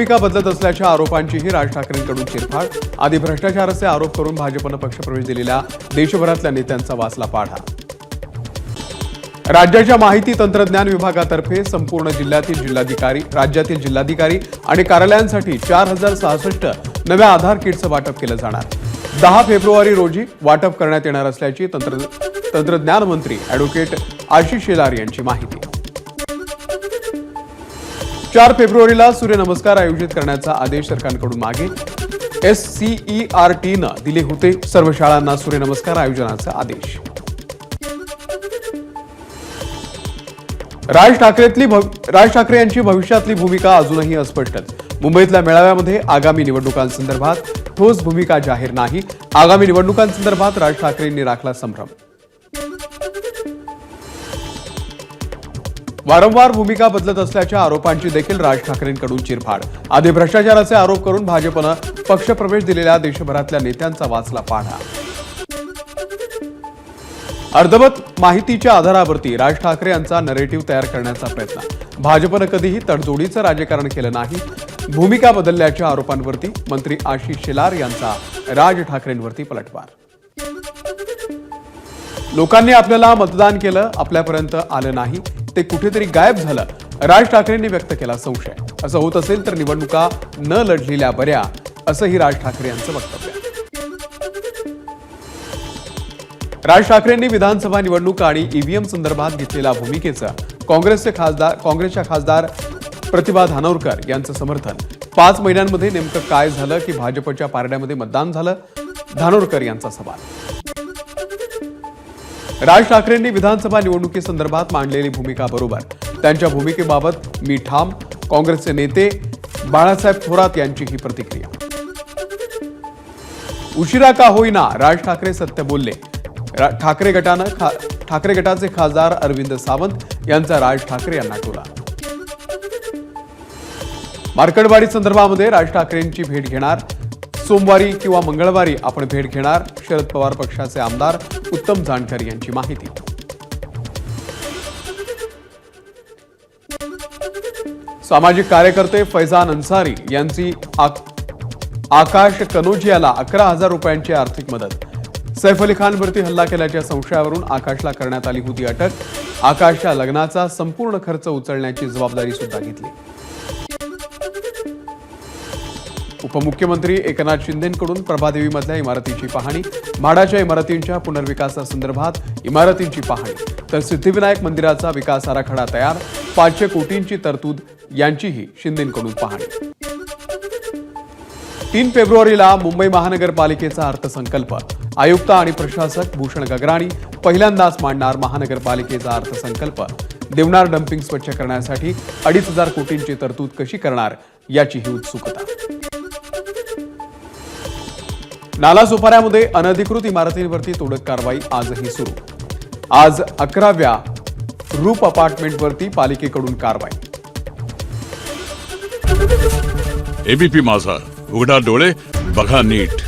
भूमिका बदलत असल्याच्या आरोपांचीही राज ठाकरेंकडून चिरफाड। आधी भ्रष्टाचाराचे आरोप करून भाजपनं पक्षप्रवेश दिलेल्या देशभरातल्या नेत्यांचा वाचला पाढा। राज्याच्या माहिती तंत्रज्ञान विभागातर्फे संपूर्ण राज्यातील जिल्हाधिकारी आणि कार्यालयांसाठी 4066 नव्या आधार किटचं वाटप केलं जाणार। 10 फेब्रुवारी रोजी वाटप करण्यात येणार असल्याची तंत्रज्ञान मंत्री ॲडव्होकेट आशिष शेलार यांची माहिती। 4 फेब्रुवारीला सूर्यनमस्कार आयोजित करण्याचा आदेश सरकारकडून मागे। SCERTनं दिले होते सर्व शाळांना सूर्यनमस्कार आयोजनाचा आदेश। राज ठाकरे यांची भविष्यातली भूमिका अजूनही अस्पष्टच। मुंबईतल्या मेळाव्यामध्ये आगामी निवडणुकांसंदर्भात ठोस भूमिका जाहीर नाही। आगामी निवडणुकांसंदर्भात राज ठाकरेंनी राखला संभ्रम। वारंवार भूमिका बदलत असल्याच्या आरोपांची देखील राज ठाकरेंकडून चिरफाड। आधी भ्रष्टाचाराचे आरोप करून भाजपनं पक्षप्रवेश दिलेल्या देशभरातल्या नेत्यांचा वाचला पाढा। अर्धवट माहितीच्या आधारावरती राज ठाकरे यांचा नरेटिव्ह तयार करण्याचा प्रयत्न। भाजपनं कधीही तडजोडीचं राजकारण केलं नाही। भूमिका बदलल्याच्या आरोपांवरती मंत्री आशिष शेलार यांचा राज ठाकरेंवरती पलटवार। लोकांनी आपल्याला मतदान केलं, आपल्यापर्यंत आलं नाही, ते कुठेतरी गायब झालं, राज ठाकरेंनी व्यक्त केला संशय। असं होत असेल तर निवडणुका न लढलेल्या बऱ्या, असंही राज ठाकरे यांचं वक्तव्य। राज ठाकरेंनी विधानसभा निवडणूक आणि ईव्हीएम संदर्भात घेतलेल्या भूमिकेचं काँग्रेसच्या खासदार प्रतिभा धानोरकर यांचं समर्थन। 5 महिन्यांमध्ये नेमकं काय झालं की भाजपच्या पारड्यामध्ये मतदान झालं, धानोरकर यांचा सवाल। राज ठाकरेंनी विधानसभा निवडणुकीसंदर्भात मांडलेली भूमिका बरोबर, त्यांच्या भूमिकेबाबत मी ठाम। काँग्रेसचे नेते बाळासाहेब थोरात यांची ही प्रतिक्रिया। उशिरा का होईना राज ठाकरे सत्य बोलले। ठाकरे गटाचे खासदार अरविंद सावंत यांचा राज ठाकरे यांना टोला। मार्कडवाडी संदर्भामध्ये राज ठाकरेंची भेट घेणार। सोमवारी किंवा मंगळवारी आपण भेट घेणार, शरद पवार पक्षाचे आमदार उत्तम जानकर यांची माहिती। सामाजिक कार्यकर्ते फैजान अन्सारी यांची आकाश कनोजियाला 11,000 रुपयांची आर्थिक मदत। सैफ अली खानवरती हल्ला केल्याच्या संशयावरून आकाशला करण्यात आली होती अटक। आकाशच्या लग्नाचा संपूर्ण खर्च उचलण्याची जबाबदारी सुद्धा घेतली। उपमुख्यमंत्री एकनाथ शिंदेंकडून प्रभादेवीमधल्या इमारतीची पाहणी। म्हाडाच्या इमारतींच्या पुनर्विकासासंदर्भात इमारतींची पाहणी, तर सिद्धिविनायक मंदिराचा विकास आराखडा तयार, 500 कोटींची तरतूद यांचीही शिंदेंकडून पाहणी। 3 फेब्रुवारीला मुंबई महानगरपालिकेचा अर्थसंकल्प। आयुक्त आणि प्रशासक भूषण गगराणी पहिल्यांदाच मांडणार महानगरपालिकेचा अर्थसंकल्प। देवनार डम्पिंग स्वच्छ करण्यासाठी 2,500 कोटींची तरतूद कशी करणार याची ही उत्सुकता। नालासोपाऱ्यामध्ये अनधिकृत इमारतींवरती तोडक कारवाई आजही सुरू। आज 11व्या रूप अपार्टमेंटवरती पालिकेकडून कारवाई। एबीपी माझा, उघडा डोळे बघा नीट।